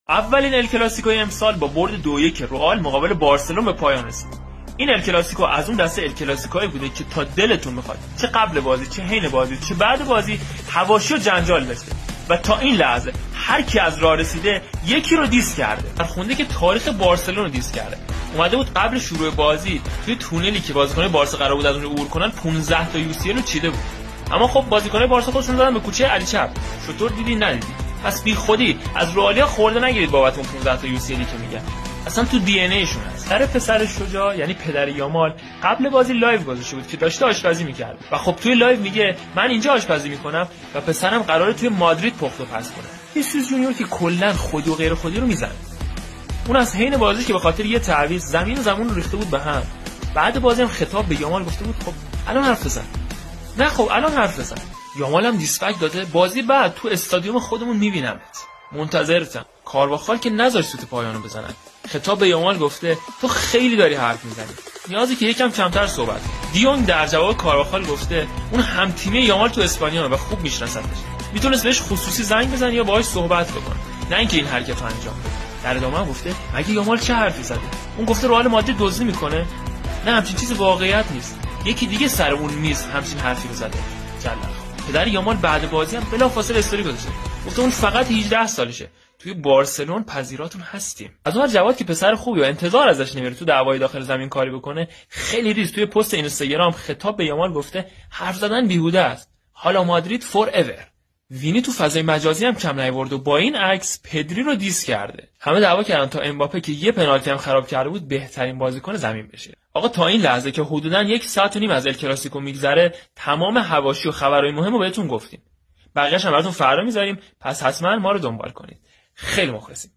اولین ال کلاسیکوی امسال با برد 2-1 رئال مقابل بارسلون به پایان رسید. این ال کلاسیکو از اون دسته ال کلاسیکوی بوده که تا دلتون میخواد، چه قبل بازی، چه حین بازی، چه بعد بازی، حواشی و جنجال داشته و تا این لحظه هر کی از راه رسیده یکی رو دیس کرده. در خونده که تاریخ بارسلون رو دیس کرده. اومده بود قبل شروع بازی توی تونلی که بازیکن‌های بارسا قرار بود از اون عبور کنن 15 تا UCL رو چیده بود. اما خب بازیکن‌های بارسا خودشون زدن به کوچه علی چپ. شطور دیدی ندیدی؟ پس بی خودی از رئالیا خورده نگیرید بابت اون 15 تا UCL که میگن. اصلا تو دی ان ایشون هست. در پسر شجاع یعنی پدر یامال قبل بازی لایو گذاشته بود که داشته آشپزی می‌کرد و خب توی لایو میگه من اینجا آشپزی می‌کنم و پسرم قراره توی مادرید پخت و پز کنه. وینیسیوس جونیور که کلا خودی و غیر خودی رو میزنه. اون از حین بازی که به خاطر یه تعویض زمین و زمان رو ریخته بود به هم. بعد بازی هم خطاب به یامال گفته بود خب الان حرف بزن. نه خب الان حرف بزن. یامال هم دیسپک داده بازی بعد تو استادیوم خودمون میبینمت. منتظرتم. کارواخال که نذاشت سوت پایانو بزنن. خطاب به یامال گفته تو خیلی داری حرف میزنی. نیازی که یکم کمتر صحبت. دیونگ در جواب کارواخال گفته اون هم تیمی یامال تو اسپانیا و خوب میشناسدش. میتونست بهش خصوصی زنگ بزنه یا باهاش صحبت بکنه. نه اینکه این حرکت انجام بده. در ادامه گفته مگه یامال چه حرفی زده؟ اون گفته رئال مادرید دزدی میکنه؟ نه همچین چیزی واقعیت نیست. یکی دیگه سر اون میز همچین حرفی رو زده. پدر یامال بعد بازی هم بلافاصله استوری گذاشته. گفته اون فقط 18 سالشه. توی بارسلون پذیراتون هستیم. از اون جواد که پسر خوبی و انتظار ازش نمیره تو دعوای داخل زمین کاری بکنه، خیلی ریز توی پست اینستاگرام خطاب به یامال گفته حرف زدن بیهوده است. حالا مادرید فور ایور. وینی تو فضای مجازی هم کم نیورد و با این عکس پدری رو دیس کرده. همه دعوا کردن تا امباپه که یه پنالتی هم خراب کرده بود بهترین بازیکن زمین بشه. آقا تا این لحظه که حدوداً 1 ساعت و نیم از ال کلاسیکو میگذره، تمام حواشی و خبرهای مهم رو بهتون گفتیم. بقیه‌اش هم براتون فردا میذاریم، پس حتما ما رو دنبال کنید. خیلی مخلصیم.